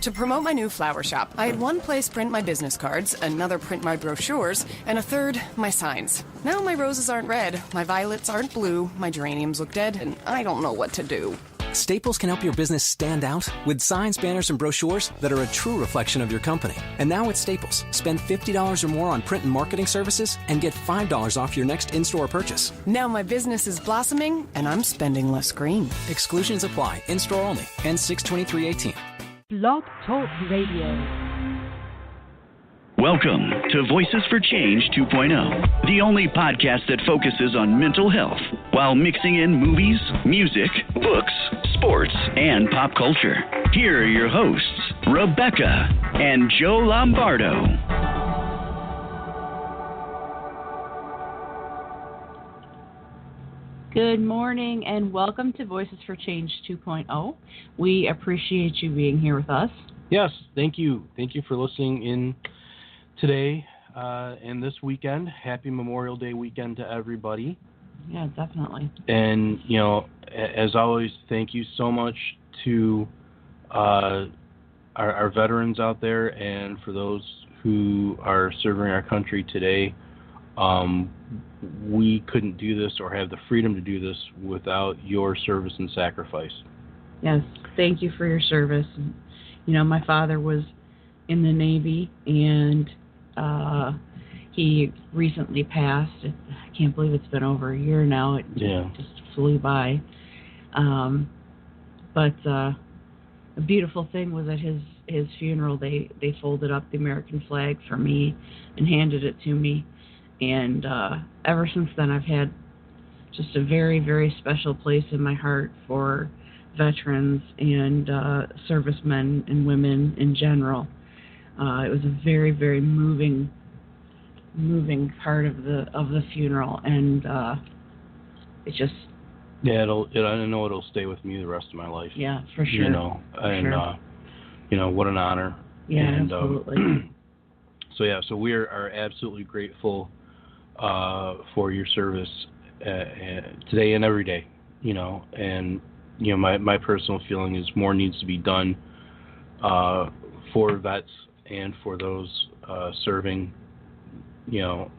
To promote my new flower shop, I had one place print my business cards, another print my brochures, and a third, my signs. Now my roses aren't red, my violets aren't blue, my geraniums look dead, and I don't know what to do. Staples can help your business stand out with signs, banners, and brochures that are a true reflection of your company. And now at Staples, spend $50 or more on print and marketing services and get $5 off your next in-store purchase. Now my business is blossoming, and I'm spending less green. Exclusions apply. In-store only. Ends 6/23/18. Blog Talk Radio. Welcome to Voices for Change 2.0, the only podcast that focuses on mental health while mixing in movies, music, books, sports, and pop culture. Here are your hosts, Rebecca and Joe Lombardo. Good morning and welcome to Voices for Change 2.0. We appreciate you being here with us. Yes, thank you. Thank you for listening in today and this weekend. Happy Memorial Day weekend to everybody. Yeah, definitely. And, you know, as always, thank you so much to our veterans out there and for those who are serving our country today. We couldn't do this or have the freedom to do this without your service and sacrifice. Yes, thank you for your service. You know, my father was in the Navy, and he recently passed. I can't believe it's been over a year now. It just flew by. But the beautiful thing was at his funeral, they folded up the American flag for me and handed it to me. And ever since then, I've had just a very, very special place in my heart for veterans and servicemen and women in general. It was a very, very moving part of the funeral, and it just I know it'll stay with me the rest of my life. Yeah, for sure. You know, and you know, what an honor. Yeah, and, absolutely. So we are absolutely grateful for your service today and every day. You know, and you know, my personal feeling is more needs to be done for vets and for those serving. You know,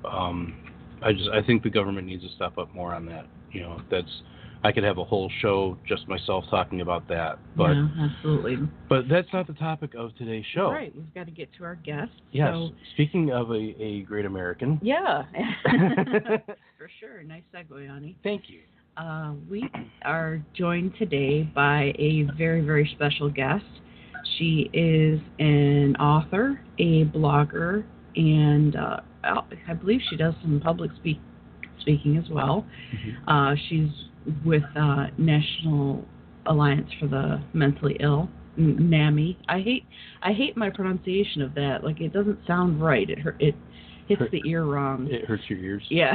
I think the government needs to step up more on that. You know, I could have a whole show just myself talking about that. But, yeah, absolutely. But that's not the topic of today's show. Right, we've got to get to our guests. Yes. So, speaking of a great American. Yeah, for sure. Nice segue, Ani. Thank you. We are joined today by a very, very special guest. She is an author, a blogger, and I believe she does some public speaking as well. Mm-hmm. She's with National Alliance for the Mentally Ill, NAMI. I hate my pronunciation of that. Like, it doesn't sound right. It hits the ear wrong. It hurts your ears. Yeah.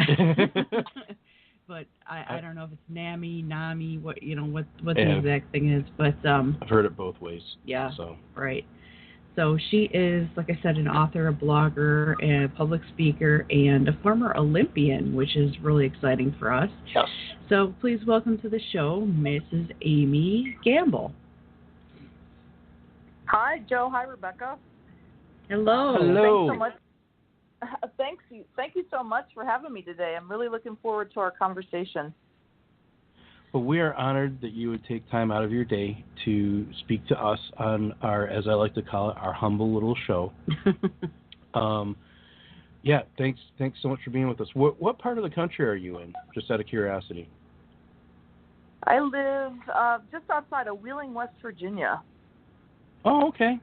But I don't know if it's NAMI, what the exact thing is. But I've heard it both ways. Yeah. So. Right. So she is, like I said, an author, a blogger, a public speaker, and a former Olympian, which is really exciting for us. Yes. So please welcome to the show, Mrs. Amy Gamble. Hi, Joe. Hi, Rebecca. Hello. Hello. Thanks so much. Thank you so much for having me today. I'm really looking forward to our conversation. Well, we are honored that you would take time out of your day to speak to us on our, as I like to call it, our humble little show. Yeah, thanks so much for being with us. What part of the country are you in, just out of curiosity? I live just outside of Wheeling, West Virginia. Oh, okay.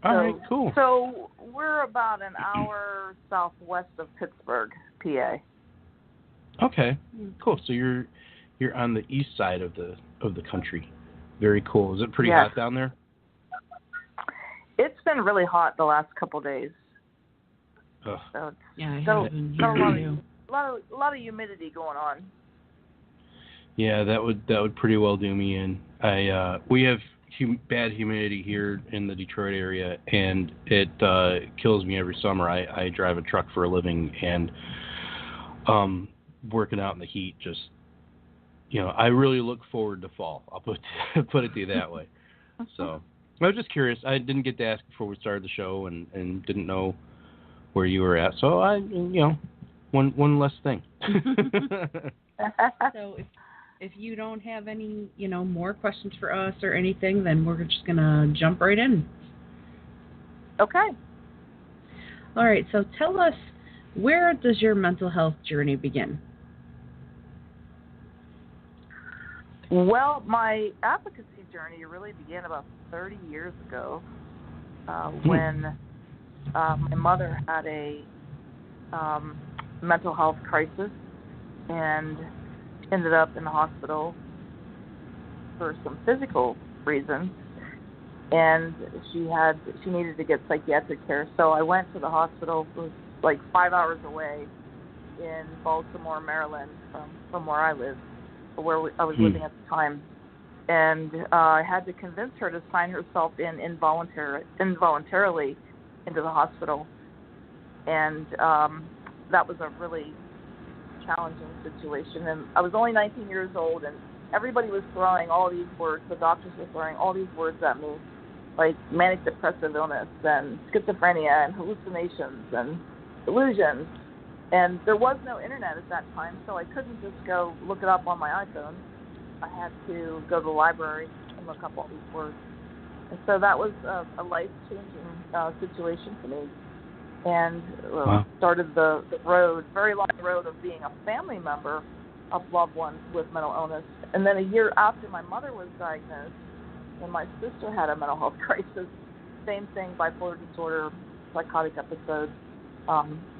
All right, cool. So we're about an hour southwest of Pittsburgh, PA. Okay, cool. So you're on the east side of the country. Very cool. Is it pretty hot down there? It's been really hot the last couple days. Ugh. So I haven't been here a lot of humidity going on. Yeah, that would pretty well do me in. We have bad humidity here in the Detroit area, and it kills me every summer. I drive a truck for a living, and working out in the heat just, I really look forward to fall. I'll put it to you that way. So, I was just curious. I didn't get to ask before we started the show, and didn't know where you were at. So one less thing. So if you don't have any, more questions for us or anything, then we're just gonna jump right in. Okay. All right. So tell us, where does your mental health journey begin? Well, my advocacy journey really began about 30 years ago when my mother had a mental health crisis and ended up in the hospital for some physical reasons, and she needed to get psychiatric care. So I went to the hospital. It was like 5 hours away in Baltimore, Maryland, from where I live, or I was living at the time. And I had to convince her to sign herself in involuntarily into the hospital. And that was a really challenging situation. And I was only 19 years old, and everybody was throwing all these words. The doctors were throwing all these words at me, like manic depressive illness and schizophrenia and hallucinations and delusions. And there was no internet at that time, so I couldn't just go look it up on my iPhone. I had to go to the library and look up all these words. And so that was a life-changing situation for me. And started the road, very long road of being a family member of loved ones with mental illness. And then a year after my mother was diagnosed, and my sister had a mental health crisis, same thing, bipolar disorder, psychotic episodes.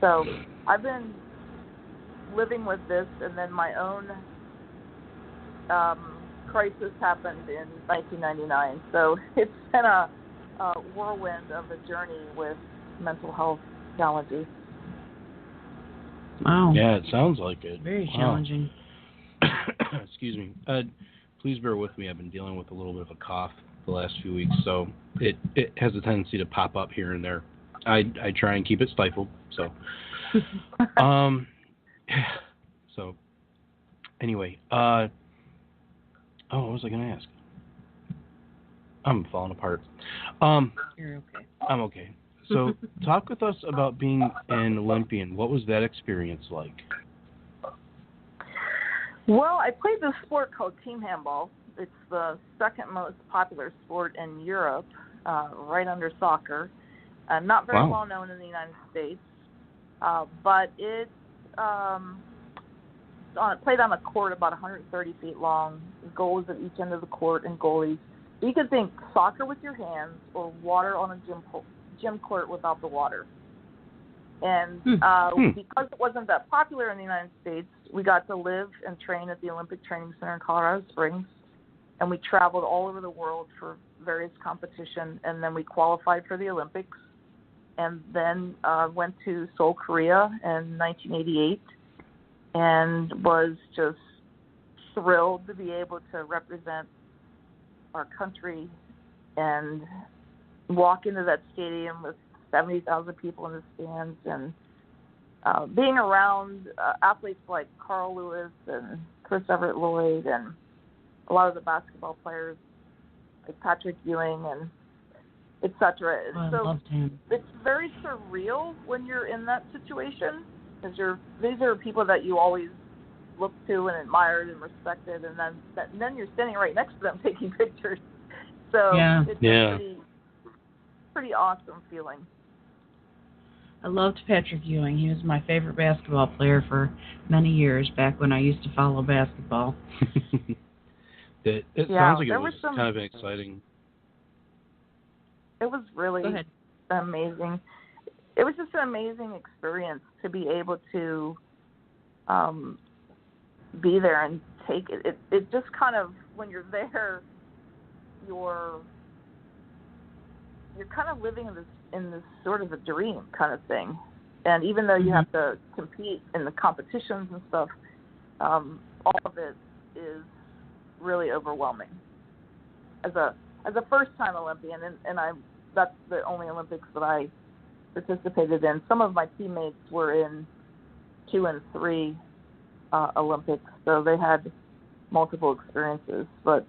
So I've been living with this, and then my own crisis happened in 1999. So it's been a whirlwind of a journey with mental health challenges. Wow. Yeah, it sounds like it. Very challenging. Excuse me. Please bear with me. I've been dealing with a little bit of a cough the last few weeks, so it has a tendency to pop up here and there. I try and keep it stifled. So, so anyway, what was I going to ask? I'm falling apart. You're okay. I'm okay. So, talk with us about being an Olympian. What was that experience like? Well, I played this sport called team handball. It's the second most popular sport in Europe, right under soccer. Not very well known in the United States, but it played on a court about 130 feet long, goals at each end of the court, and goalies. You could think soccer with your hands or water on a gym court without the water. And because it wasn't that popular in the United States, we got to live and train at the Olympic Training Center in Colorado Springs, and we traveled all over the world for various competitions, and then we qualified for the Olympics, and then went to Seoul, Korea in 1988, and was just thrilled to be able to represent our country and walk into that stadium with 70,000 people in the stands, and being around athletes like Carl Lewis and Chris Everett Lloyd and a lot of the basketball players like Patrick Ewing and etc. I So loved him. it's very surreal when you're in that situation, because these are people that you always looked to and admired and respected, and then you're standing right next to them taking pictures. So it's a pretty awesome feeling. I loved Patrick Ewing. He was my favorite basketball player for many years back when I used to follow basketball. It sounds like it was kind of an exciting. It was really amazing. It was just an amazing experience to be able to be there and take it. It just kind of, when you're there, you're kind of living in this sort of a dream kind of thing. And even though you have to compete in the competitions and stuff, all of it is really overwhelming. As a first-time Olympian, and that's the only Olympics that I participated in. Some of my teammates were in 2 and 3 Olympics, so they had multiple experiences, but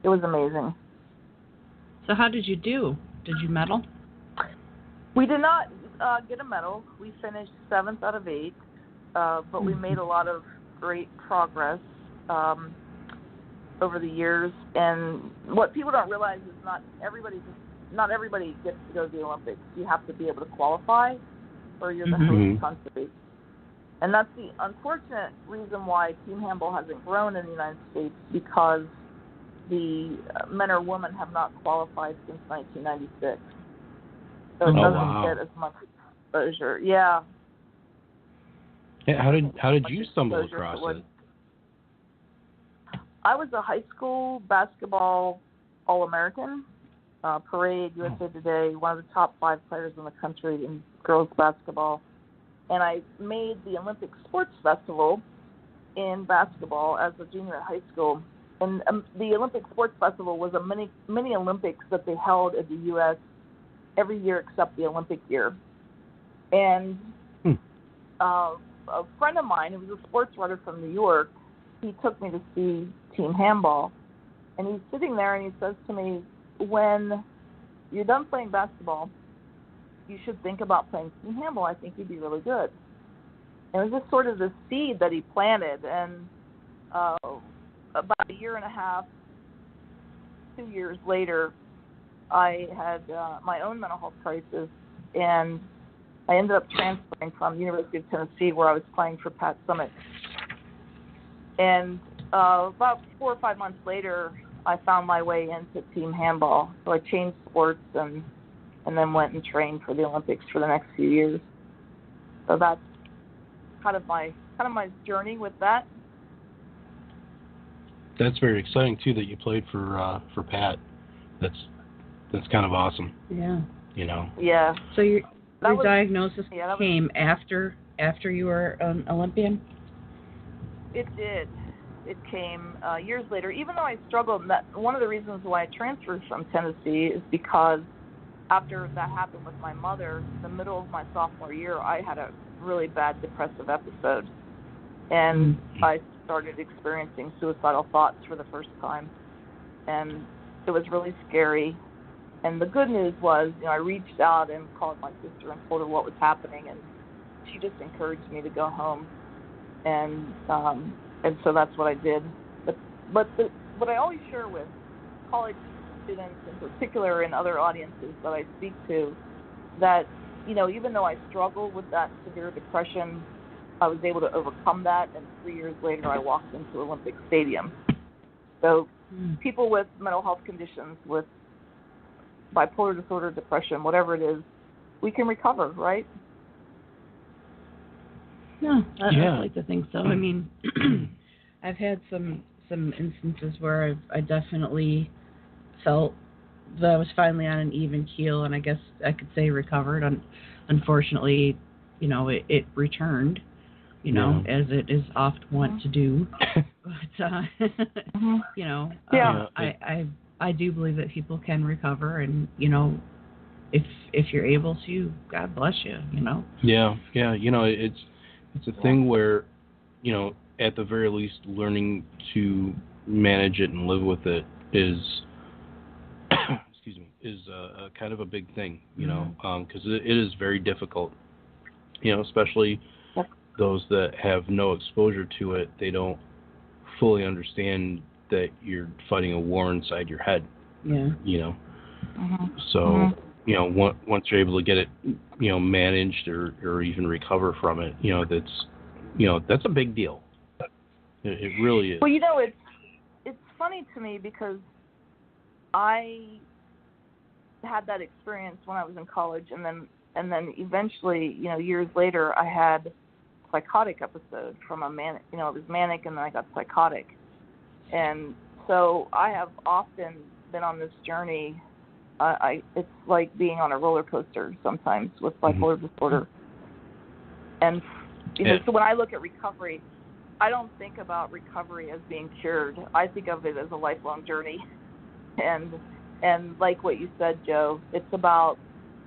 it was amazing. So how did you do? Did you medal? We did not get a medal. We finished 7th out of 8, but we made a lot of great progress over the years. And what people don't realize is not everybody gets to go to the Olympics. You have to be able to qualify, or you're the host country. And that's the unfortunate reason why team handball hasn't grown in the United States, because the men or women have not qualified since 1996. So it doesn't get as much exposure. Yeah. How did you stumble across it? I was a high school basketball All-American, Parade, USA Today, one of the top 5 players in the country in girls basketball. And I made the Olympic Sports Festival in basketball as a junior at high school. And the Olympic Sports Festival was a mini Olympics that they held in the U.S. every year except the Olympic year. And a friend of mine, who was a sports writer from New York, he took me to see team handball. And he's sitting there and he says to me, when you're done playing basketball, you should think about playing team handball. I think you'd be really good. And it was just sort of the seed that he planted. And about a year and a half, 2 years later, I had my own mental health crisis, and I ended up transferring from the University of Tennessee, where I was playing for Pat Summitt. And about 4 or 5 months later, I found my way into team handball. So I changed sports and then went and trained for the Olympics for the next few years. So that's kind of my journey with that. That's very exciting too that you played for Pat. That's kind of awesome. Yeah. You know. Yeah. So your diagnosis came after you were an Olympian? It did. It came years later. Even though I struggled, one of the reasons why I transferred from Tennessee is because after that happened with my mother, in the middle of my sophomore year, I had a really bad depressive episode. And I started experiencing suicidal thoughts for the first time. And it was really scary. And the good news was, I reached out and called my sister and told her what was happening, and she just encouraged me to go home. And so that's what I did. But what I always share with college students in particular and other audiences that I speak to, that, even though I struggled with that severe depression, I was able to overcome that, and 3 years later I walked into Olympic Stadium. So people with mental health conditions, with bipolar disorder, depression, whatever it is, we can recover, right? No, I like to think so. I mean, I've had some instances where I definitely felt that I was finally on an even keel, and I guess I could say recovered. Unfortunately, it returned, as it is oft wont to do. But I do believe that people can recover, and if you're able to, God bless you. Yeah. It's a thing where, at the very least, learning to manage it and live with it is, a kind of a big thing, because it is very difficult, especially those that have no exposure to it. They don't fully understand that you're fighting a war inside your head. Yeah. So, once you're able to get it, managed or even recover from it, that's a big deal. It really is. Well, it's funny to me because I had that experience when I was in college, and then eventually, years later, I had a psychotic episode from a manic. It was manic, and then I got psychotic, and so I have often been on this journey. It's like being on a roller coaster sometimes with bipolar disorder, and so when I look at recovery, I don't think about recovery as being cured. I think of it as a lifelong journey, and like what you said, Joe, it's about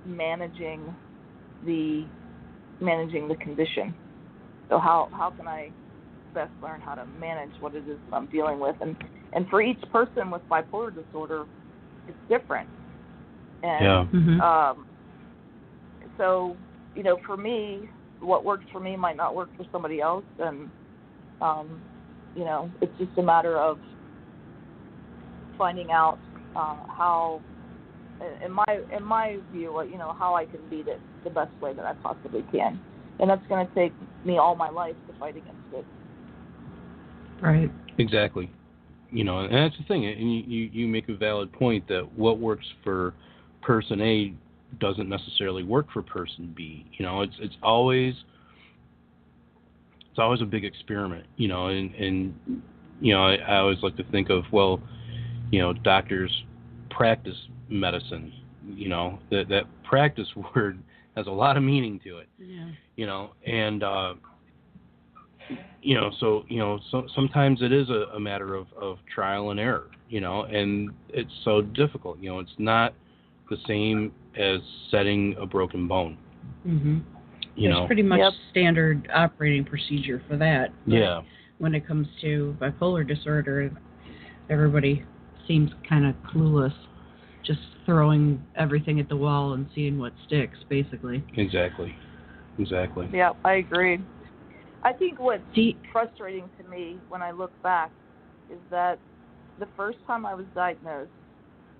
managing the condition. So how can I best learn how to manage what it is that I'm dealing with? And for each person with bipolar disorder, it's different. And Mm-hmm. so, for me, what works for me might not work for somebody else, and it's just a matter of finding out how, in my view, how I can beat it the best way that I possibly can, and that's going to take me all my life to fight against it. Right. Exactly. And that's the thing. And you make a valid point that what works for person A doesn't necessarily work for person B. It's always a big experiment. And I always like to think of, well, doctors practice medicine. That practice word has a lot of meaning to it. Yeah. And so sometimes it is a matter of trial and error, and it's so difficult. It's not the same as setting a broken bone. Mm-hmm. There's pretty much standard operating procedure for that. Yeah. When it comes to bipolar disorder, everybody seems kind of clueless, just throwing everything at the wall and seeing what sticks, basically. Exactly. Yeah, I agree. I think what's frustrating to me when I look back is that the first time I was diagnosed,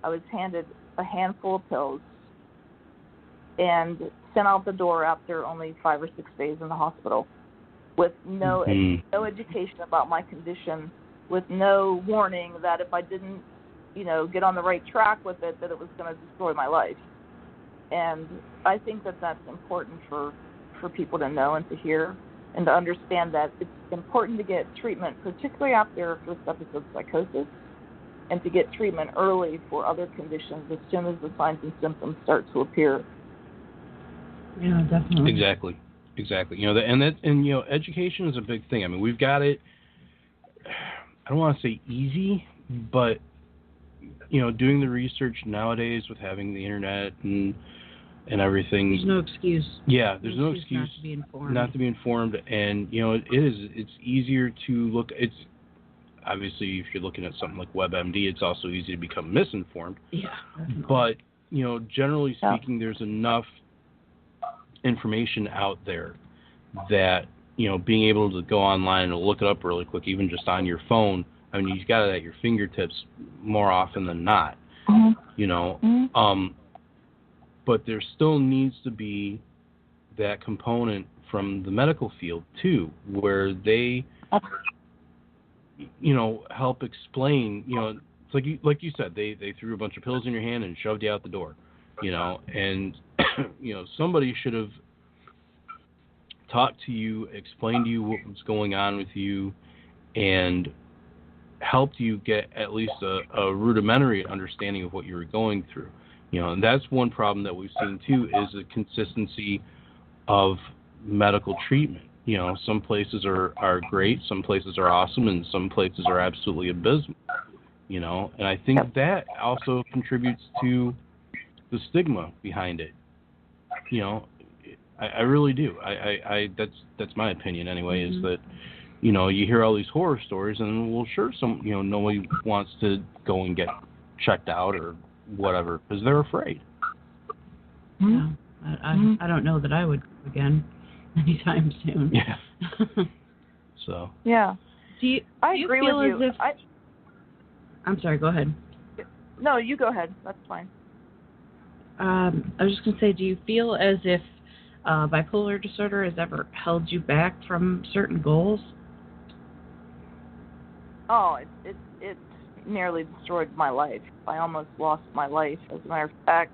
I was handed a handful of pills and sent out the door after only 5 or 6 days in the hospital with no education about my condition, with no warning that if I didn't, get on the right track with it, that it was going to destroy my life. And I think that that's important for people to know and to hear, and to understand that it's important to get treatment, particularly after a first episode of psychosis, and to get treatment early for other conditions as soon as the signs and symptoms start to appear. Yeah, definitely. Exactly. And education is a big thing. I mean, we've got it, I don't want to say easy, but doing the research nowadays with having the internet and everything. There's no excuse. Yeah, there's no excuse not to be informed. And it's easier to look. It's obviously, if you're looking at something like WebMD, it's also easy to become misinformed. Yeah, definitely. But generally speaking, there's enough information out there that being able to go online and look it up really quick, even just on your phone. I mean, you've got it at your fingertips more often than not. But there still needs to be that component from the medical field too, where they, help explain. It's like you said, they threw a bunch of pills in your hand and shoved you out the door. And somebody should have talked to you, explained to you what was going on with you, and helped you get at least a rudimentary understanding of what you were going through. And that's one problem that we've seen too, is the consistency of medical treatment. Some places are great, some places are awesome, and some places are absolutely abysmal. And I think that also contributes to the stigma behind it. I really do. I that's my opinion anyway, is that you hear all these horror stories, and well, sure, nobody wants to go and get checked out or whatever because they're afraid. Yeah, I don't know that I would again anytime soon. Yeah. So. Yeah. Do you agree feel with you. as if I'm sorry. Go ahead. No, you go ahead. That's fine. I was just going to say, do you feel as if bipolar disorder has ever held you back from certain goals? Oh, it nearly destroyed my life. I almost lost my life. As a matter of fact,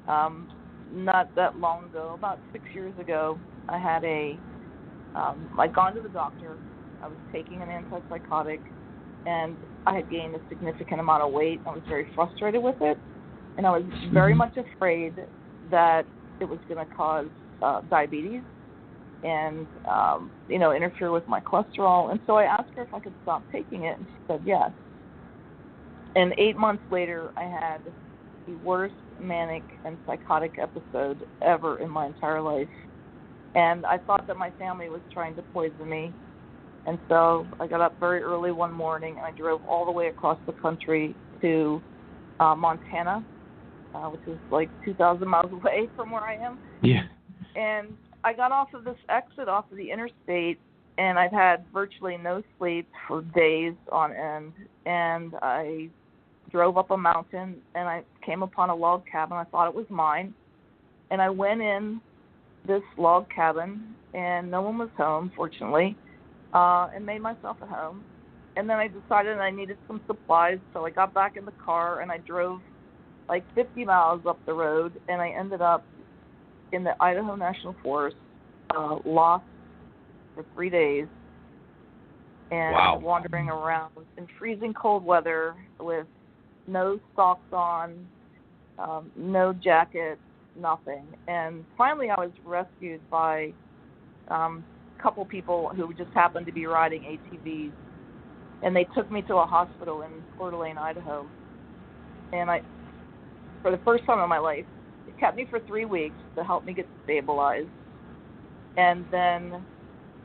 not that long ago, about 6 years ago, I had I'd gone to the doctor. I was taking an antipsychotic, and I had gained a significant amount of weight. I was very frustrated with it, and I was very much afraid that it was going to cause diabetes and, interfere with my cholesterol. And so I asked her if I could stop taking it, and she said yes. And 8 months later, I had the worst manic and psychotic episode ever in my entire life. And I thought that my family was trying to poison me. And so I got up very early one morning, and I drove all the way across the country to Montana which is like 2,000 miles away from where I am. Yeah. And I got off of this exit off of the interstate, and I'd had virtually no sleep for days on end. And I drove up a mountain, and I came upon a log cabin. I thought it was mine. And I went in this log cabin, and no one was home, fortunately, and made myself at home. And then I decided I needed some supplies, so I got back in the car, and I drove like 50 miles up the road, and I ended up in the Idaho National Forest, lost for 3 days, and wandering around in freezing cold weather with no socks on, no jacket, nothing. And finally I was rescued by a couple people who just happened to be riding ATVs, and they took me to a hospital in Coeur d'Alene, Idaho. And I, for the first time in my life, it kept me for 3 weeks to help me get stabilized. And then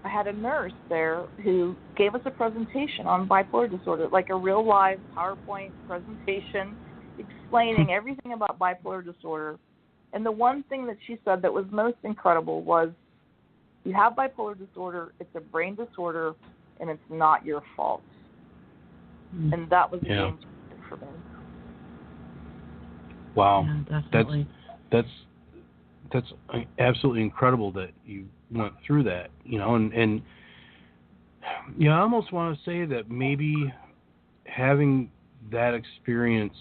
I had a nurse there who gave us a presentation on bipolar disorder, like a real live PowerPoint presentation explaining everything about bipolar disorder. And the one thing that she said that was most incredible was, you have bipolar disorder, it's a brain disorder, and it's not your fault. And that was a game changer for me. Wow. Yeah, definitely. That's absolutely incredible that you went through that, and I almost want to say that maybe having that experience,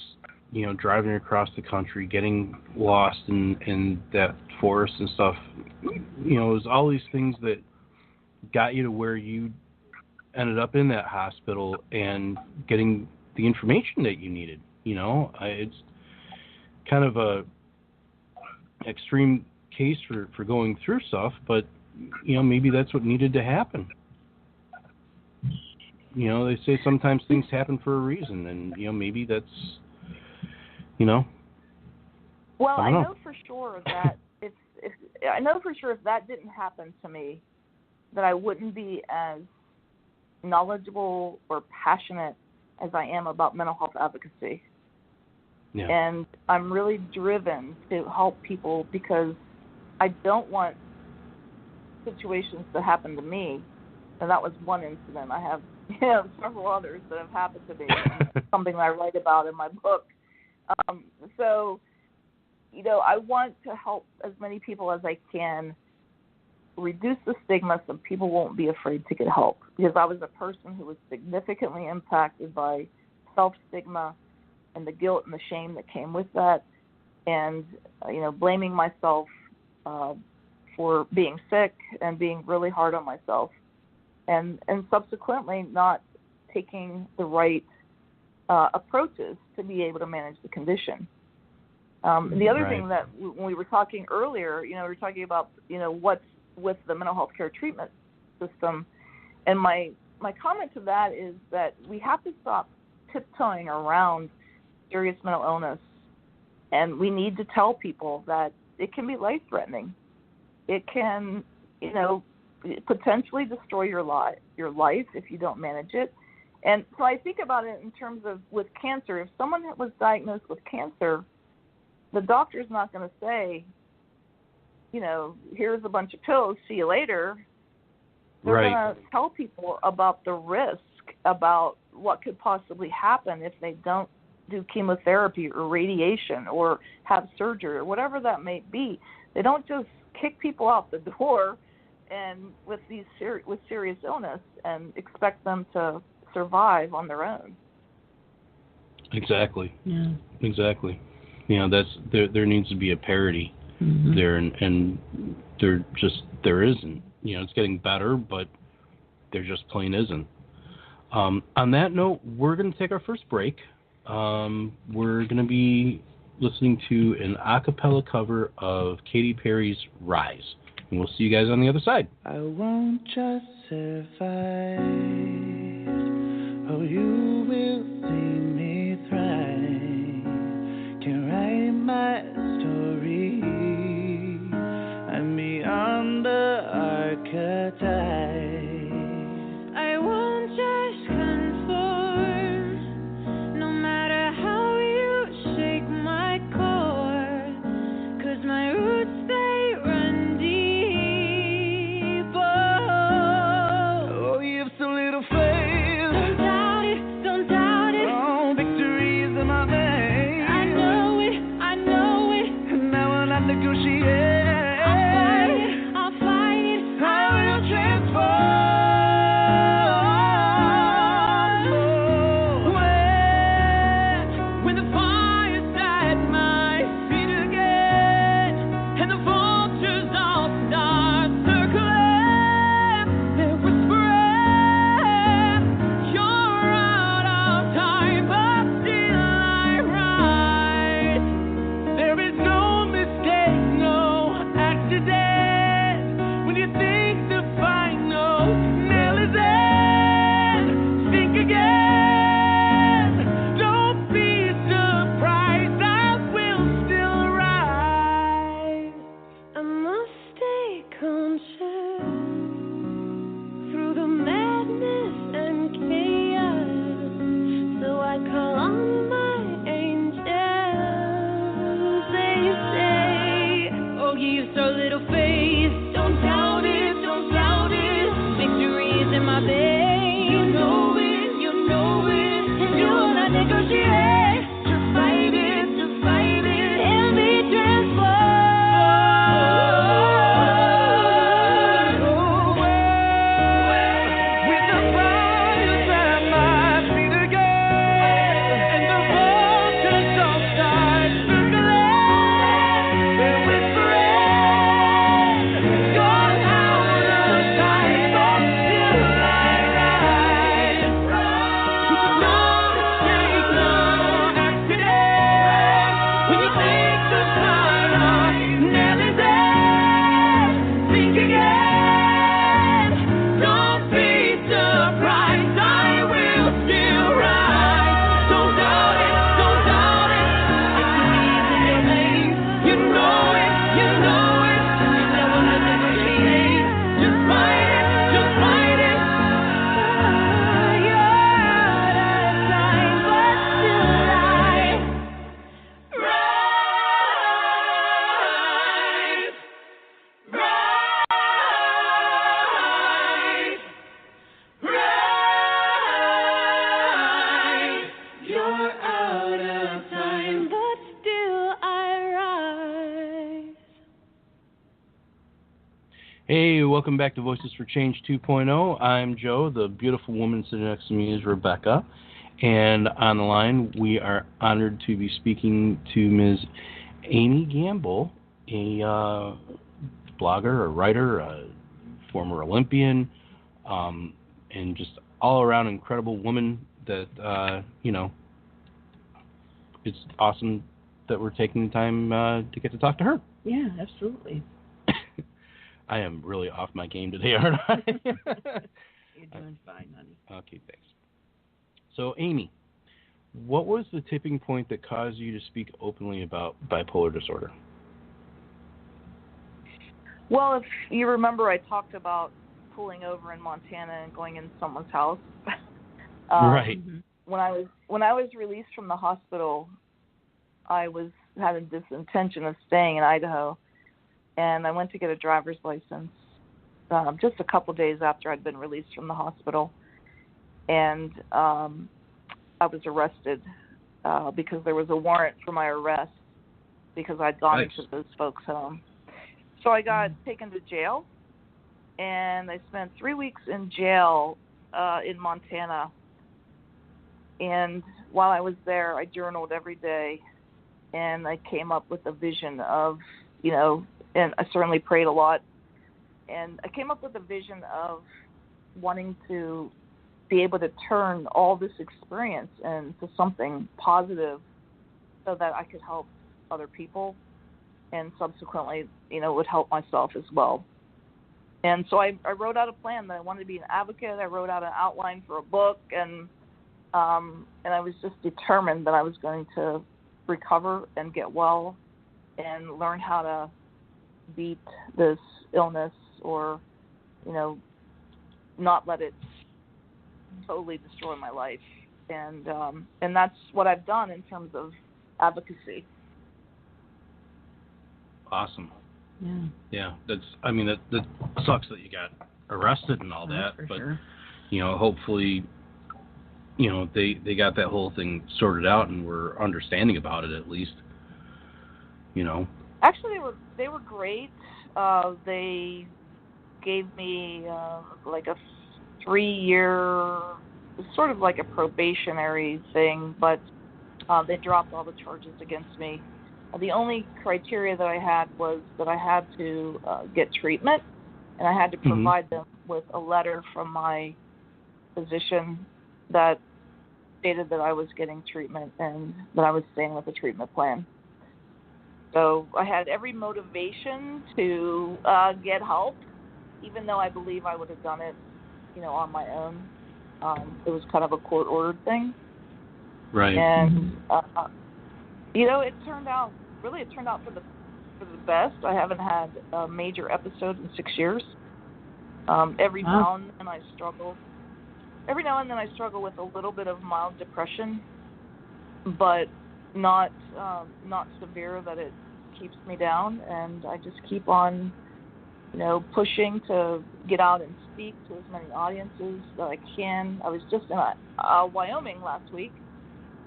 driving across the country, getting lost in that forest and stuff, it was all these things that got you to where you ended up in that hospital and getting the information that you needed. It's kind of a extreme case for going through stuff, but maybe that's what needed to happen. They say sometimes things happen for a reason, and maybe that's Well, I know for sure that if that didn't happen to me, that I wouldn't be as knowledgeable or passionate as I am about mental health advocacy. Yeah. And I'm really driven to help people because I don't want situations to happen to me. And that was one incident. I have several others that have happened to me, something that I write about in my book. So, I want to help as many people as I can reduce the stigma so people won't be afraid to get help. Because I was a person who was significantly impacted by self-stigma and the guilt and the shame that came with that, and blaming myself for being sick and being really hard on myself, and subsequently not taking the right approaches to be able to manage the condition. The other thing that when we were talking earlier, we were talking about what's with the mental health care treatment system, and my comment to that is that we have to stop tiptoeing around serious mental illness, and we need to tell people that it can be life-threatening. It can, potentially destroy your life if you don't manage it. And so I think about it in terms of with cancer. If someone was diagnosed with cancer, the doctor's not going to say, here's a bunch of pills, see you later. They're going to tell people about the risk, about what could possibly happen if they don't do chemotherapy or radiation or have surgery or whatever that may be. They don't just kick people out the door and with serious illness and expect them to survive on their own. Exactly. Yeah. Exactly. There needs to be a parity there, and there isn't. It's getting better, but there just plain isn't. On that note, we're going to take our first break. We're going to be listening to an a cappella cover of Katy Perry's Rise. And we'll see you guys on the other side. I won't just survive. Oh, you will see me thrive. Can write my story. I'm beyond the archetype. I won't just conform. No matter how you shake my core. roots they run deep. Oh, you've so little faith. Don't doubt it, don't doubt it. Oh, victory's in my veins. I know it, I know it. And now when I negotiate, I'll fight it, I will transform. When the fire's at my feet again, and the vultures all start circling, they're whispering, you're out of time, but still I rise. There is no mistake, no accident. When you think the final nail is in, think again. Don't be surprised, I will still rise. I must stay conscious through the madness and chaos. So I call on my angels. They say, oh, ye of so little faith. Don't doubt it, don't doubt it. Victory is in my veins. You know it, you know it. You will not negotiate. Just fight it, and be transformed. When the fire's at my feet again, and the vultures all start circling, they're whispering, you're out of time, but still I rise. No mistake, no accident. When you think the final nail is in, think again. Don't be surprised, I will still rise. Don't doubt it, don't doubt it. Victory's in your veins. You know it, you know it. You never let them change. Just fight it, just fight it. You're out of time, but still I Rise, you're out of time. but still I rise. Hey, welcome back to Voices for Change 2.0. I'm Joe. The beautiful woman sitting next to me is Rebecca. And on the line, we are honored to be speaking to Ms. Amy Gamble, a blogger, a writer, a former Olympian, and just all-around incredible woman that, it's awesome that we're taking the time to get to talk to her. Yeah, absolutely. I am really off my game today, aren't I? You're doing fine, honey. Okay, thanks. So, Amy, what was the tipping point that caused you to speak openly about bipolar disorder? Well, if you remember, I talked about pulling over in Montana and going in someone's house. Right. When I was released from the hospital, I had this intention of staying in Idaho, and I went to get a driver's license just a couple days after I'd been released from the hospital, and I was arrested because there was a warrant for my arrest because I'd gone Nice. into those folks' home. So I got taken to jail, and I spent 3 weeks in jail in Montana. And while I was there, I journaled every day, and I came up with a vision of, and I certainly prayed a lot. And I came up with a vision of wanting to be able to turn all this experience into something positive so that I could help other people and subsequently, would help myself as well. And so I wrote out a plan that I wanted to be an advocate. I wrote out an outline for a book, and I was just determined that I was going to recover and get well and learn how to beat this illness or, not let it totally destroy my life. And that's what I've done in terms of advocacy. Awesome. Yeah, that sucks that you got arrested and all that, for but sure. Hopefully, they got that whole thing sorted out and were understanding about it at least. Actually, they were great. They gave me like a 3-year, sort of like a probationary thing, but they dropped all the charges against me. The only criteria that I had was that I had to get treatment, and I had to provide them with a letter from my physician that stated that I was getting treatment and that I was staying with a treatment plan. So I had every motivation to get help, even though I believe I would have done it, on my own. It was kind of a court-ordered thing. Right. And it turned out for the best. I haven't had a major episode in 6 years. Every now and then I struggle. Every now and then I struggle with a little bit of mild depression, but not severe that it keeps me down. And I just keep on, pushing to get out and speak to as many audiences that I can. I was just in Wyoming last week,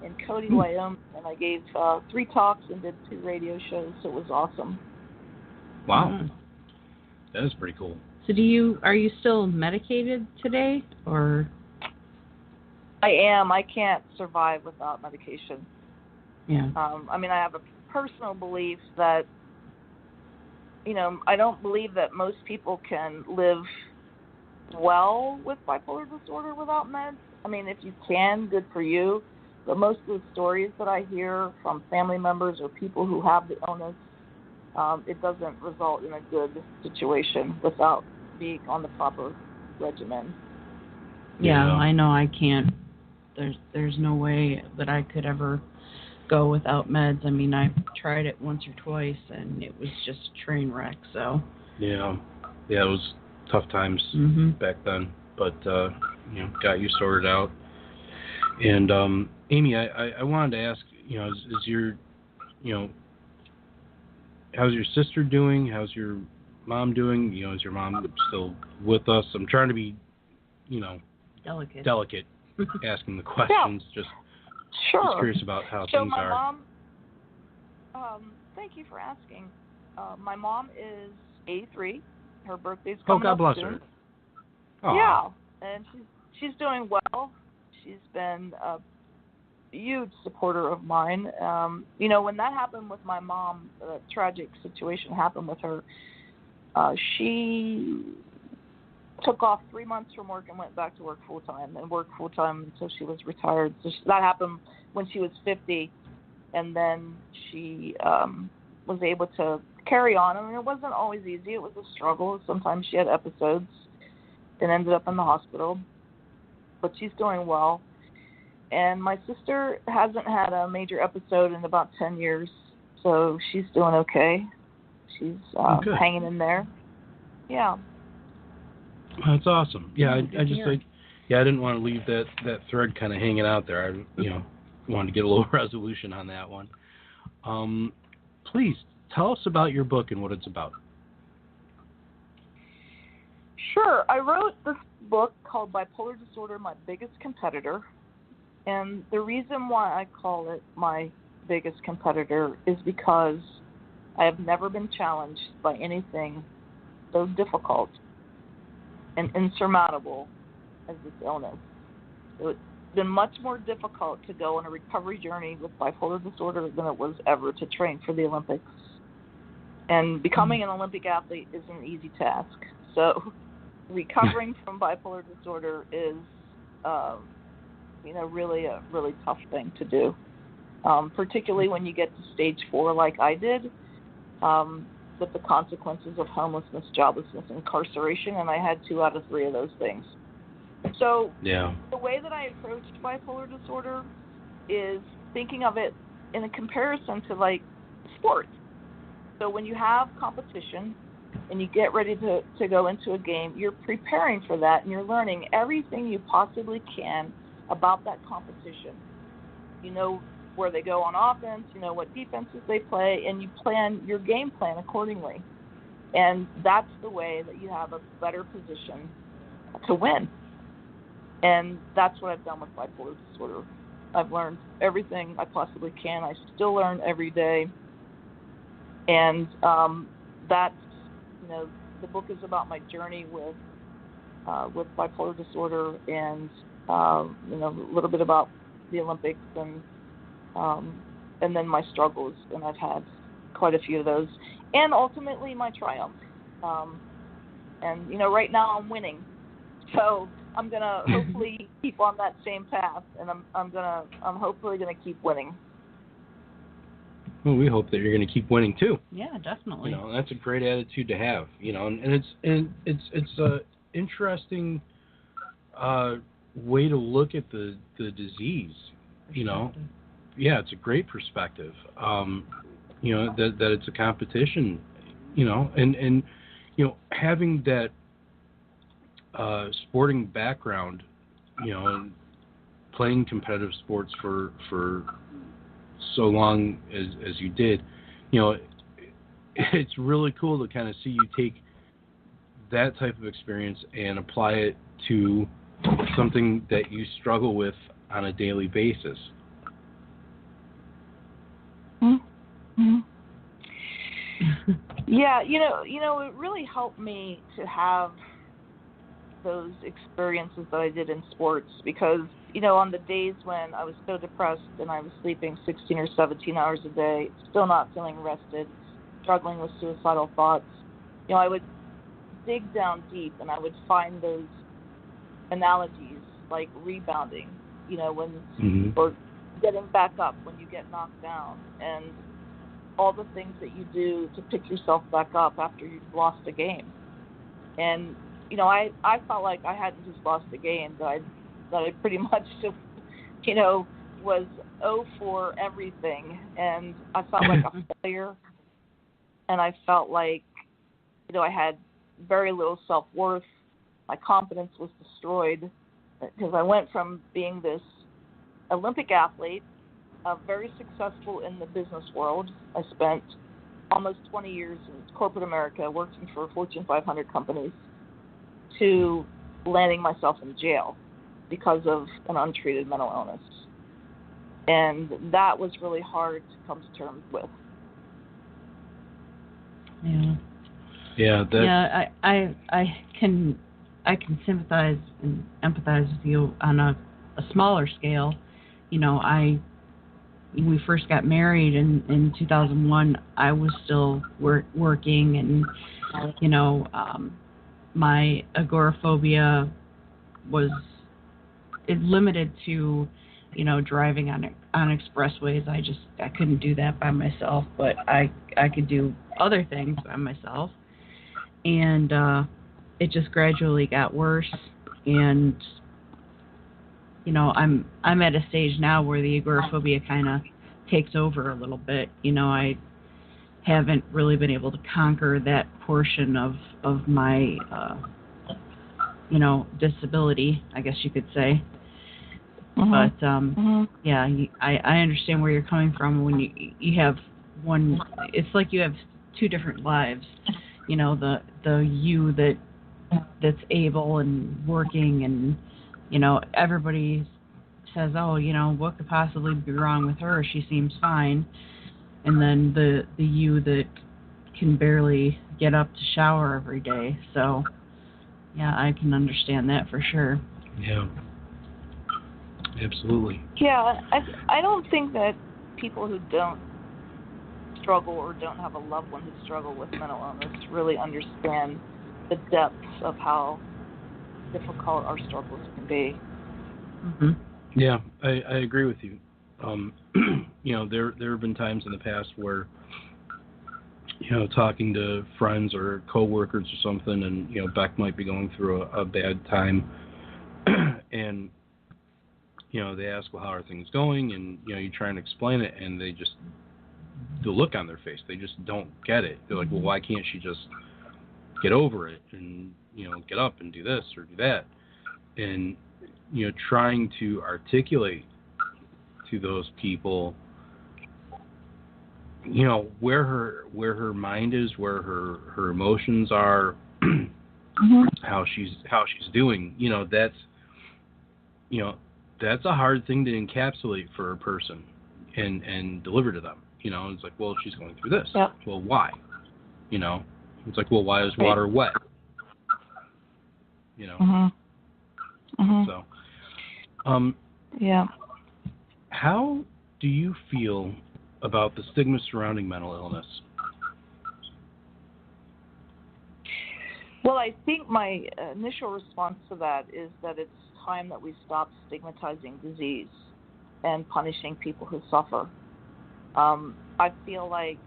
in Cody, Wyoming, and I gave 3 talks and did 2 radio shows, so it was awesome. Wow. That is pretty cool. So are you still medicated today, or? I am. I can't survive without medication. Yeah. I have a personal belief that, I don't believe that most people can live well with bipolar disorder without meds. If you can, good for you. But most of the stories that I hear from family members or people who have the illness, it doesn't result in a good situation without being on the proper regimen. Yeah, I know I can't. There's no way that I could ever go without meds. I tried it once or twice, and it was just a train wreck. So. Yeah, it was tough times back then, but got you sorted out. And Amy, I wanted to ask, is your, how's your sister doing? How's your mom doing? Is your mom still with us? I'm trying to be, delicate asking the questions. Yeah. Just curious about how things my are. Mom, thank you for asking. My mom is 83. Her birthday's coming up soon. Oh, God bless her. Aww. Yeah, and she's doing well. She's been a huge supporter of mine. When that happened with my mom, a tragic situation happened with her, she took off 3 months from work and went back to work full-time, and worked full-time until she was retired. So that happened when she was 50, and then she was able to carry on. It wasn't always easy. It was a struggle. Sometimes she had episodes and ended up in the hospital. But she's doing well. And my sister hasn't had a major episode in about 10 years, so she's doing okay. She's hanging in there. Yeah. That's awesome. Yeah, I just I didn't want to leave that thread kind of hanging out there. I wanted to get a little resolution on that one. Please tell us about your book and what it's about. Sure. I wrote this book called Bipolar Disorder, My Biggest Competitor. And the reason why I call it my biggest competitor is because I have never been challenged by anything so difficult and insurmountable as this illness. So it's been much more difficult to go on a recovery journey with bipolar disorder than it was ever to train for the Olympics. And becoming an Olympic athlete is an easy task. So recovering from bipolar disorder is, really a really tough thing to do, particularly when you get to stage 4 like I did, with the consequences of homelessness, joblessness, incarceration, and I had 2 out of 3 of those things. So the way that I approached bipolar disorder is thinking of it in a comparison to like sports. So when you have competition and you get ready to go into a game, you're preparing for that and you're learning everything you possibly can about that competition. You know where they go on offense, you know what defenses they play, and you plan your game plan accordingly. And that's the way that you have a better position to win. And that's what I've done with bipolar disorder. I've learned everything I possibly can. I still learn every day. And that's, the book is about my journey with bipolar disorder, and a little bit about the Olympics, and then my struggles, and I've had quite a few of those, and ultimately my triumphs. And right now I'm winning, so I'm gonna hopefully keep on that same path, and I'm hopefully gonna keep winning. Well, we hope that you're going to keep winning too. Yeah, definitely. That's a great attitude to have. And it's a interesting way to look at the disease. Yeah, it's a great perspective. That it's a competition. And having that sporting background, and playing competitive sports for so long as you did, it's really cool to kind of see you take that type of experience and apply it to something that you struggle with on a daily basis. Mm-hmm. Yeah, it really helped me to have those experiences that I did in sports, because on the days when I was so depressed and I was sleeping 16 or 17 hours a day, still not feeling rested, struggling with suicidal thoughts, I would dig down deep and I would find those analogies like rebounding, when or getting back up when you get knocked down, and all the things that you do to pick yourself back up after you've lost a game. And I felt like I hadn't just lost a game, that I pretty much just, was 0 for everything. And I felt like a failure. And I felt like, I had very little self-worth. My confidence was destroyed, because I went from being this Olympic athlete, very successful in the business world. I spent almost 20 years in corporate America working for Fortune 500 companies, to landing myself in jail because of an untreated mental illness. And that was really hard to come to terms with. Yeah. Yeah. Yeah, I can sympathize and empathize with you on a smaller scale. We first got married in 2001. I was still working, and my agoraphobia was limited to, driving on expressways. I couldn't do that by myself, but I could do other things by myself. And it just gradually got worse. And I'm at a stage now where the agoraphobia kind of takes over a little bit. I haven't really been able to conquer that portion of my disability, I guess you could say. But yeah, I understand where you're coming from. When you have one, it's like you have two different lives. The you that's able and working, and everybody says, oh, what could possibly be wrong with her? She seems fine. And then the you that can barely get up to shower every day. So yeah, I can understand that for sure. Yeah. Absolutely. Yeah, I don't think that people who don't struggle or don't have a loved one who struggle with mental illness really understand the depths of how difficult our struggles can be. Mm-hmm. Yeah, I agree with you. There have been times in the past where, talking to friends or coworkers or something, and Beck might be going through a bad time, and they ask, well, how are things going? And you try and explain it, and the look on their face, they just don't get it. They're like, well, why can't she just get over it and get up and do this or do that? And trying to articulate to those people you know, where her mind is, where her emotions are, how she's doing. You know, that's a hard thing to encapsulate for a person and deliver to them. You know, it's like, well, she's going through this. Yep. Well, why? You know, it's like, well, why is water wet? You know. So, yeah. how do you feel about the stigma surrounding mental illness? Well, I think my initial response to that is that it's time that we stop stigmatizing disease and punishing people who suffer. I feel like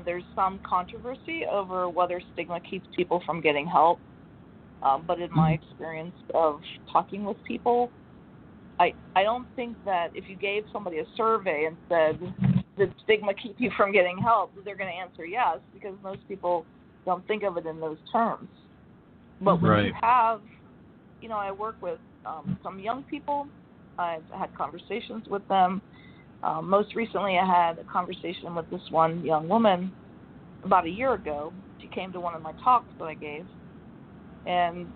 there's some controversy over whether stigma keeps people from getting help. But in my experience of talking with people, I don't think that if you gave somebody a survey and said, did stigma keep you from getting help, they're going to answer yes, because most people don't think of it in those terms. But when you have, I work with some young people. I've had conversations with them. Most recently, I had a conversation with this one young woman about a year ago. She came to one of my talks that I gave, and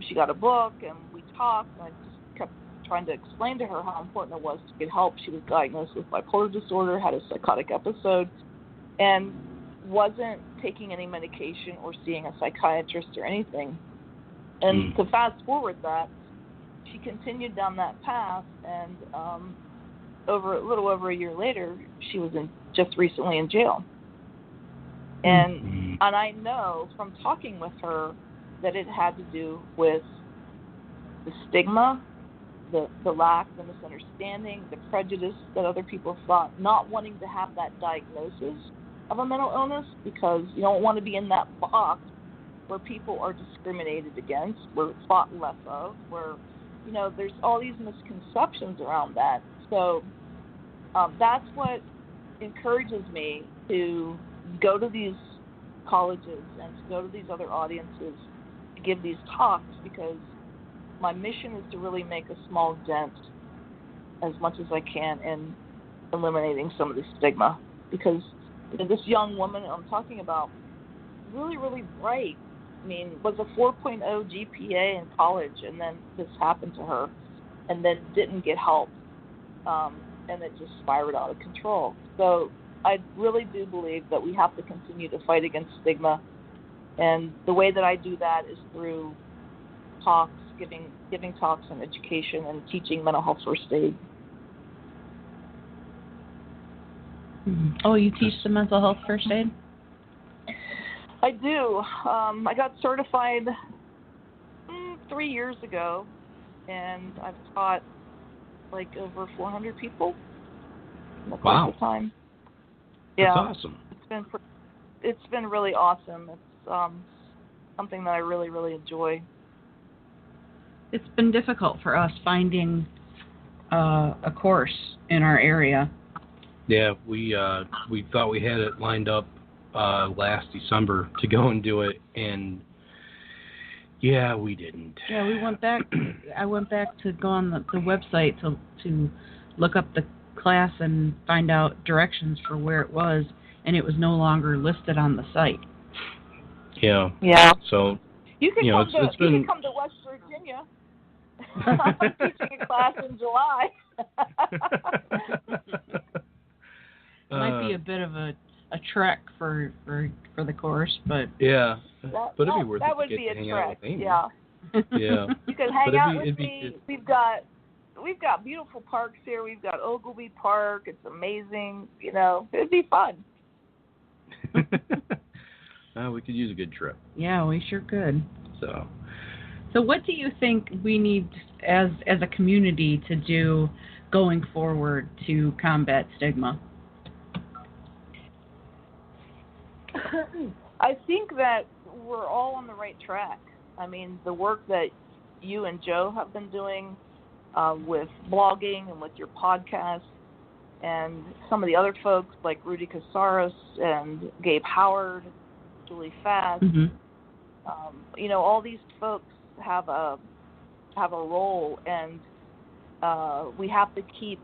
she got a book, and we talked, and I just kept trying to explain to her how important it was to get help. She was diagnosed with bipolar disorder, had a psychotic episode, and wasn't taking any medication or seeing a psychiatrist or anything. And to fast forward that, she continued down that path, and a little over a year later, she was just recently in jail. And I know from talking with her that it had to do with the stigma, the lack, the misunderstanding, the prejudice that other people thought, not wanting to have that diagnosis of a mental illness, because you don't want to be in that box where people are discriminated against, where thought less of, where, there's all these misconceptions around that. So that's what encourages me to go to these colleges and to go to these other audiences to give these talks, because my mission is to really make a small dent as much as I can in eliminating some of the stigma. Because this young woman I'm talking about, really, really bright, was a 4.0 GPA in college, and then this happened to her, and then didn't get help, and it just spiraled out of control. So I really do believe that we have to continue to fight against stigma, and the way that I do that is through talks, giving talks on education and teaching mental health first aid. Oh, you teach the mental health first aid? I do. I got certified 3 years ago, and I've taught over 400 people in the course of time. Yeah, that's awesome. It's been really awesome. It's something that I really, really enjoy. It's been difficult for us finding a course in our area. Yeah, we thought we had it lined up last December to go and do it, and yeah, we didn't. Yeah, we went back. I went back to go on the website to look up the class and find out directions for where it was, and it was no longer listed on the site. Yeah. Yeah. So you can come to West Virginia. I'm teaching a class in July. It might be a bit of a trek for the course, but yeah, but it'd be worth it. That would be a trek. Yeah. Yeah. You can hang out with me. We've got beautiful parks here. We've got Ogilvy Park. It's amazing. It'd be fun. We could use a good trip. Yeah, we sure could. So what do you think we need as a community to do going forward to combat stigma? I think that we're all on the right track. The work that you and Joe have been doing with blogging and with your podcast, and some of the other folks like Rudy Casares and Gabe Howard, Julie Fast, all these folks have a role, and we have to keep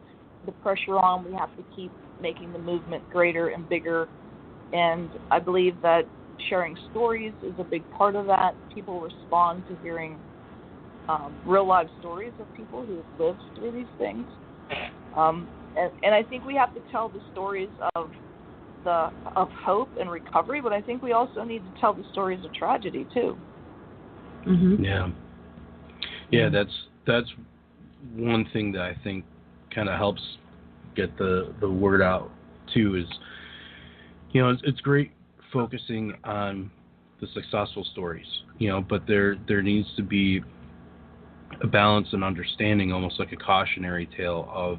the pressure on. We have to keep making the movement greater and bigger. And I believe that sharing stories is a big part of that. People respond to hearing real life stories of people who have lived through these things. And I think we have to tell the stories of hope and recovery, but I think we also need to tell the stories of tragedy too. Mm-hmm. Yeah, that's one thing that I think kind of helps get the word out too. Is, you know, it's great focusing on the successful stories, you know, but there needs to be a balance and understanding, almost like a cautionary tale of,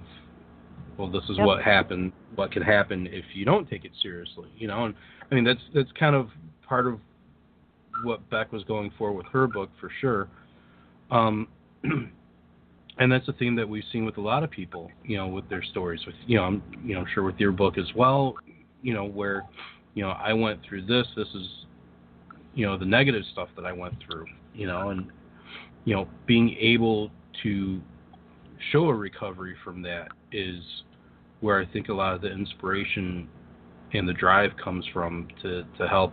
well, this is what happened, what can happen if you don't take it seriously, you know. And I mean, that's kind of part of what Beck was going for with her book, for sure. And that's a theme that we've seen with a lot of people, you know, with their stories. With, you know, I'm sure with your book as well, you know, where, you know, I went through this. This is, you know, the negative stuff that I went through, you know, and, you know, being able to show a recovery from that is where I think a lot of the inspiration and the drive comes from to help,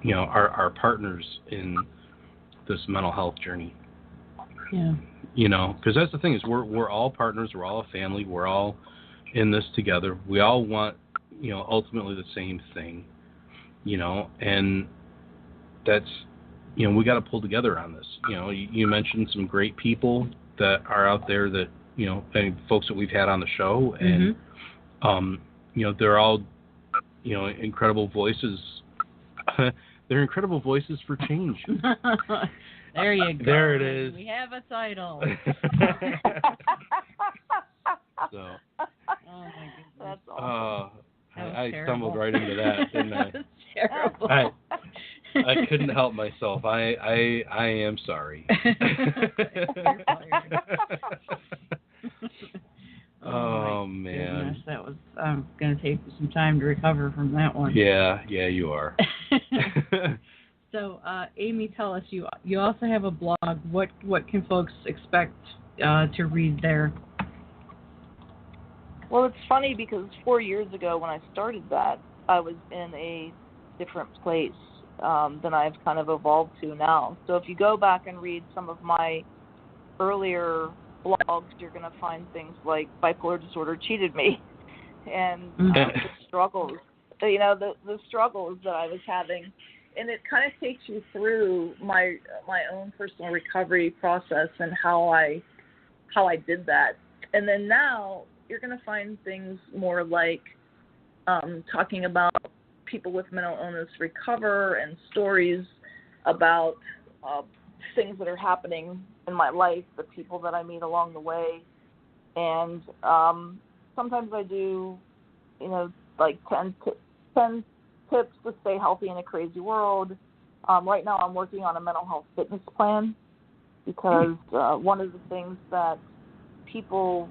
you know, our partners in this mental health journey. Yeah. You know, because that's the thing, is we're all partners, we're all a family, we're all in this together. We all want, you know, ultimately the same thing, you know, and that's, you know, we got to pull together on this. You know, you mentioned some great people that are out there that, you know, and folks that we've had on the show, and you know, they're all, you know, incredible voices. They're incredible voices for change. There you go. There it is. We have a title. So. Oh my goodness. That's awesome. I stumbled right into that, didn't I? That's terrible. I couldn't help myself. I am sorry. Oh man. Goodness, that was. I'm going to take some time to recover from that one. Yeah, you are. So, Amy, tell us, you also have a blog. What can folks expect to read there? Well, it's funny because 4 years ago when I started that, I was in a different place than I've kind of evolved to now. So if you go back and read some of my earlier blogs, you're going to find things like bipolar disorder cheated me, and the struggles, you know, the struggles that I was having. And it kind of takes you through my own personal recovery process and how I did that. And then now you're going to find things more like talking about people with mental illness recover, and stories about things that are happening in my life, the people that I meet along the way. And sometimes I do, you know, like 10 tips to stay healthy in a crazy world. Right now I'm working on a mental health fitness plan, because one of the things that people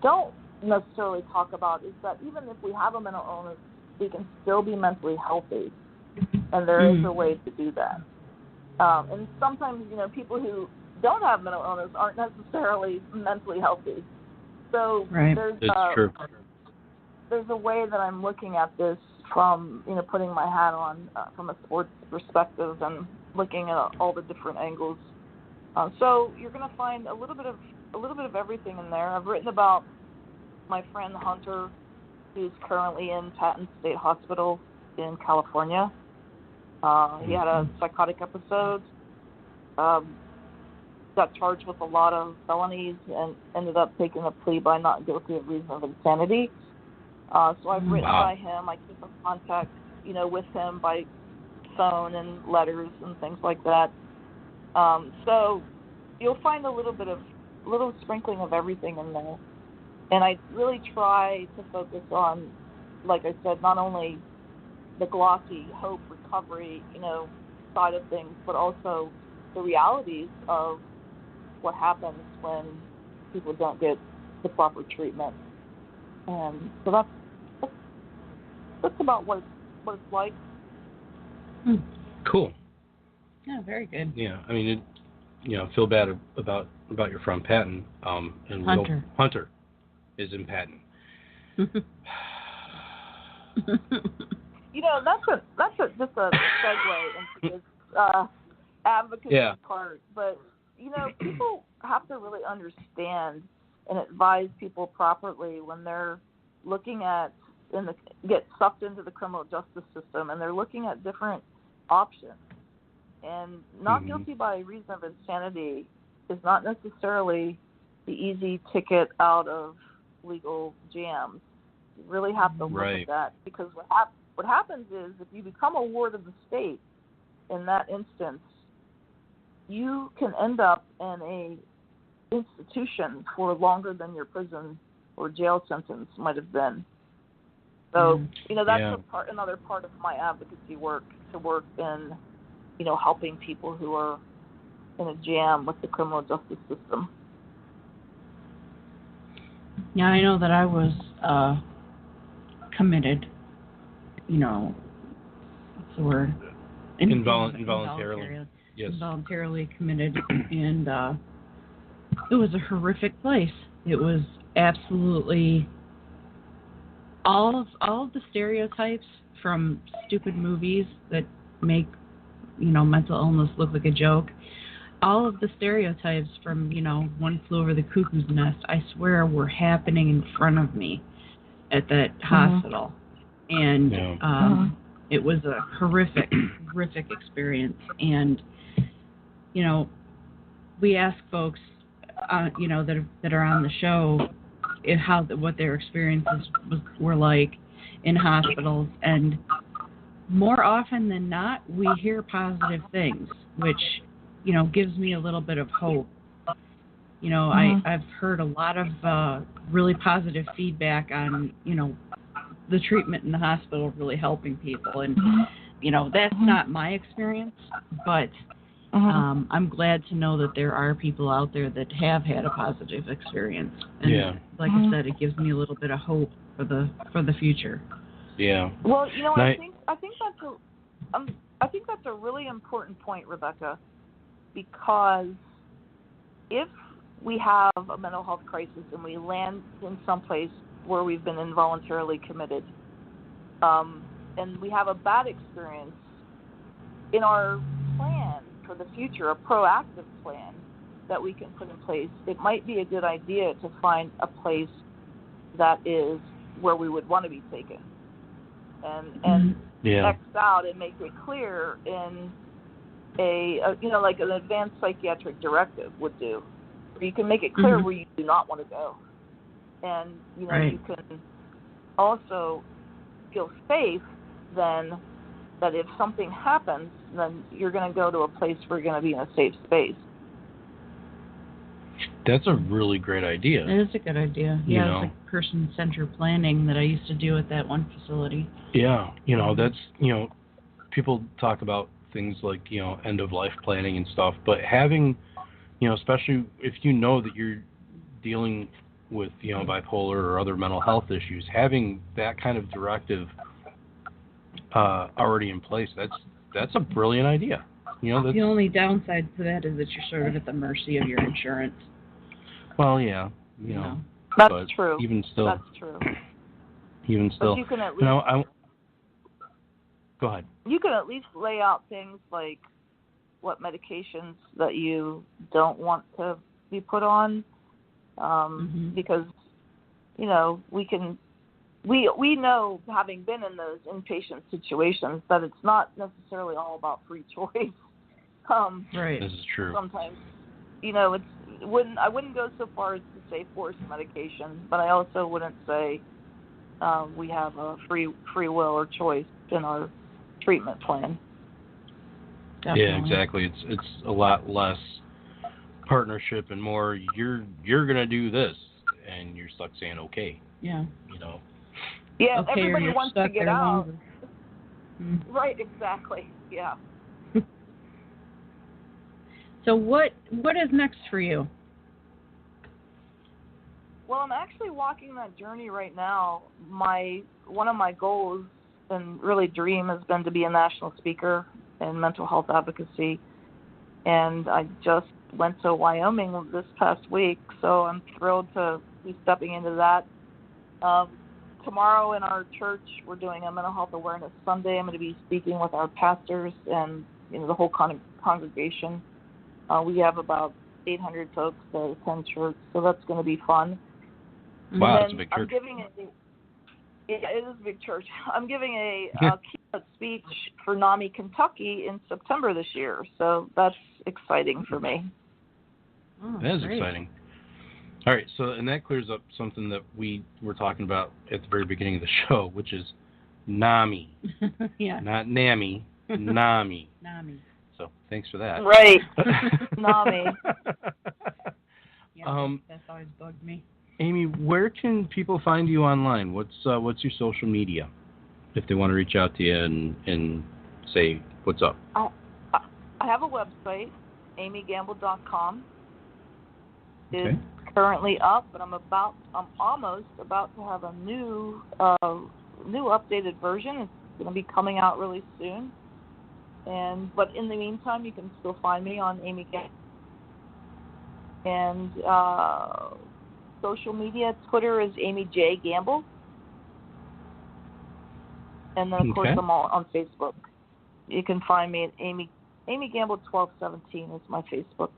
don't necessarily talk about is that even if we have a mental illness, we can still be mentally healthy, and there is a way to do that. And sometimes, you know, people who don't have mental illness aren't necessarily mentally healthy. So there's a way that I'm looking at this from, you know, putting my hat on from a sports perspective and looking at all the different angles. So you're going to find a little bit of everything in there. I've written about my friend Hunter, who's currently in Patton State Hospital in California. He had a psychotic episode, got charged with a lot of felonies, and ended up taking a plea by not guilty of reason of insanity. So I've written by him. I keep in contact, you know, with him by phone and letters and things like that. So you'll find a little sprinkling of everything in there. And I really try to focus on, like I said, not only the glossy hope, recovery, you know, side of things, but also the realities of what happens when people don't get the proper treatment. And so that's about what it's like. Cool. Yeah, very good. Yeah, I mean, feel bad about your friend Patton and Hunter. Hunter. is in patent. You know, that's just a segue into this advocacy part. But you know, people have to really understand and advise people properly when they're looking at get sucked into the criminal justice system, and they're looking at different options. And not guilty by reason of insanity is not necessarily the easy ticket out of legal jams. You really have to look at that, because what happens is, if you become a ward of the state in that instance, you can end up in a institution for longer than your prison or jail sentence might have been. So, you know, that's another part of my advocacy work, to work in, you know, helping people who are in a jam with the criminal justice system. Yeah, I know that I was committed, you know, what's the word? Involuntarily. Yes. Involuntarily committed, and it was a horrific place. It was absolutely all of the stereotypes from stupid movies that make, you know, mental illness look like a joke. All of the stereotypes from, you know, One Flew Over the Cuckoo's Nest, I swear, were happening in front of me at that hospital. And it was a horrific experience. And, you know, we ask folks, you know, that are on the show, what their experiences were like in hospitals. And more often than not, we hear positive things, which, you know, gives me a little bit of hope. You know, I've heard a lot of really positive feedback on, you know, the treatment in the hospital really helping people. And, you know, that's not my experience, but I'm glad to know that there are people out there that have had a positive experience. And like I said, it gives me a little bit of hope for the future. Yeah. Well, you know, I think that's a really important point, Rebecca, because if we have a mental health crisis and we land in some place where we've been involuntarily committed, and we have a bad experience, in our plan for the future, a proactive plan that we can put in place, it might be a good idea to find a place that is where we would want to be taken, and X out and make it clear in a you know, like an advanced psychiatric directive would do, where you can make it clear where you do not want to go, and you know, you can also feel safe then that if something happens, then you're going to go to a place where you're going to be in a safe space. That's a really great idea. It is a good idea. Yeah, it's like person-centered planning that I used to do at that one facility. Yeah, you know, that's, you know, people talk about things like, you know, end-of-life planning and stuff, but having, you know, especially if you know that you're dealing with, you know, bipolar or other mental health issues, having that kind of directive already in place, that's a brilliant idea. You know, that's, the only downside to that is that you're sort of at the mercy of your insurance. Well, yeah, you know. That's true. Even still. That's true. Even still. But you can at least, you know, go ahead. You can at least lay out things like what medications that you don't want to be put on, because, you know, we know, having been in those inpatient situations, that it's not necessarily all about free choice. Right. This is true. Sometimes, you know, I wouldn't go so far as to say forced medication, but I also wouldn't say we have a free will or choice in our treatment plan. Definitely. Yeah, exactly. It's a lot less partnership and more you're gonna do this, and you're stuck saying okay. Yeah. You know. Yeah, okay, everybody wants to get out. Right, exactly. Yeah. So what is next for you? Well, I'm actually walking that journey right now. One of my goals and really dream has been to be a national speaker in mental health advocacy. And I just went to Wyoming this past week, so I'm thrilled to be stepping into that. Tomorrow in our church, we're doing a Mental Health Awareness Sunday. I'm going to be speaking with our pastors and the whole congregation. We have about 800 folks that attend church, so that's going to be fun. Wow, that's a big church. It is a big church. I'm giving a keynote speech for NAMI, Kentucky in September this year, so that's exciting for me. Oh, that is exciting. All right, so and that clears up something that we were talking about at the very beginning of the show, which is NAMI. Yeah. Not NAMI, NAMI. NAMI. So thanks for that. Right. NAMI. Yeah, that's always bugged me. Amy, where can people find you online? What's your social media if they want to reach out to you and say what's up? I have a website, amygamble.com. It's currently up, but I'm almost about to have a new updated version. It's going to be coming out really soon. But in the meantime, you can still find me on Amy Gamble. And social media, Twitter is Amy J. Gamble. And then, of course, I'm on Facebook. You can find me at Amy Gamble 1217 is my Facebook.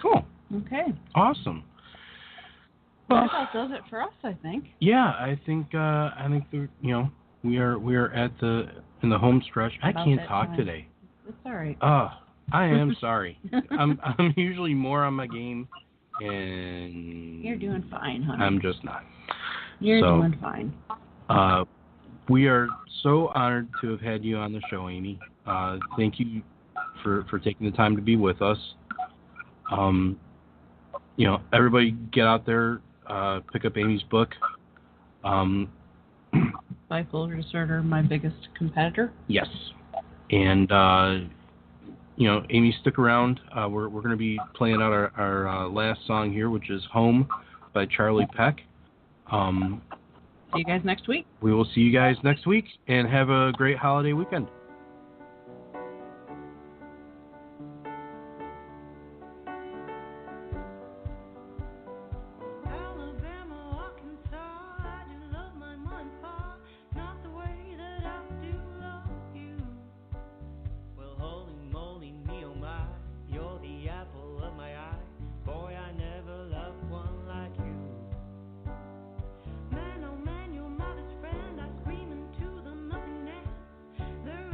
Cool. Okay. Awesome. Well, that does it for us, I think. Yeah, I think we are in the home stretch. I can't talk today. It's all right. I am sorry. I'm usually more on my game, and you're doing fine, honey. I'm just not. You're doing fine. We are so honored to have had you on the show, Amy. Thank you for taking the time to be with us. Everybody get out there, pick up Amy's book. Bipolar disorder, my biggest competitor. Yes. And, Amy, stick around. We're going to be playing out our last song here, which is Home by Charlie Peck. See you guys next week. We will see you guys next week, and have a great holiday weekend. Man, oh man, you're my best friend. I scream into the nothingness. There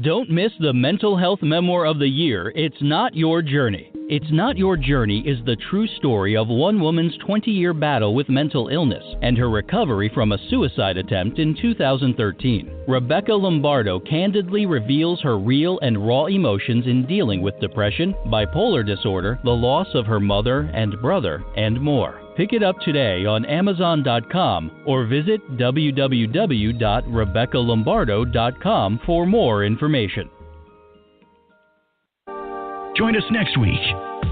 Don't miss the Mental Health Memoir of the Year, It's Not Your Journey. It's Not Your Journey is the true story of one woman's 20-year battle with mental illness and her recovery from a suicide attempt in 2013. Rebecca Lombardo candidly reveals her real and raw emotions in dealing with depression, bipolar disorder, the loss of her mother and brother, and more. Pick it up today on Amazon.com or visit www.RebeccaLombardo.com for more information. Join us next week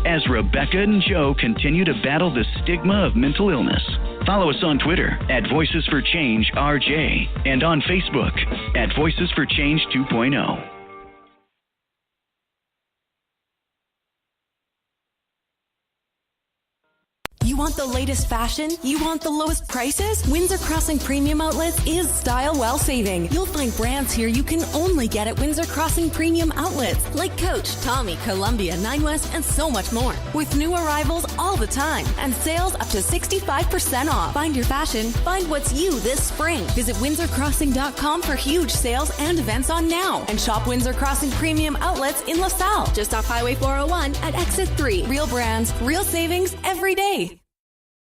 as Rebecca and Joe continue to battle the stigma of mental illness. Follow us on Twitter at Voices for Change RJ and on Facebook at Voices for Change 2.0. You want the latest fashion? You want the lowest prices? Windsor Crossing Premium Outlets is style while saving. You'll find brands here you can only get at Windsor Crossing Premium Outlets, like Coach, Tommy, Columbia, Nine West, and so much more. With new arrivals all the time and sales up to 65% off. Find your fashion, find what's you this spring. Visit WindsorCrossing.com for huge sales and events on now. And shop Windsor Crossing Premium Outlets in LaSalle, just off Highway 401 at Exit 3. Real brands, real savings every day.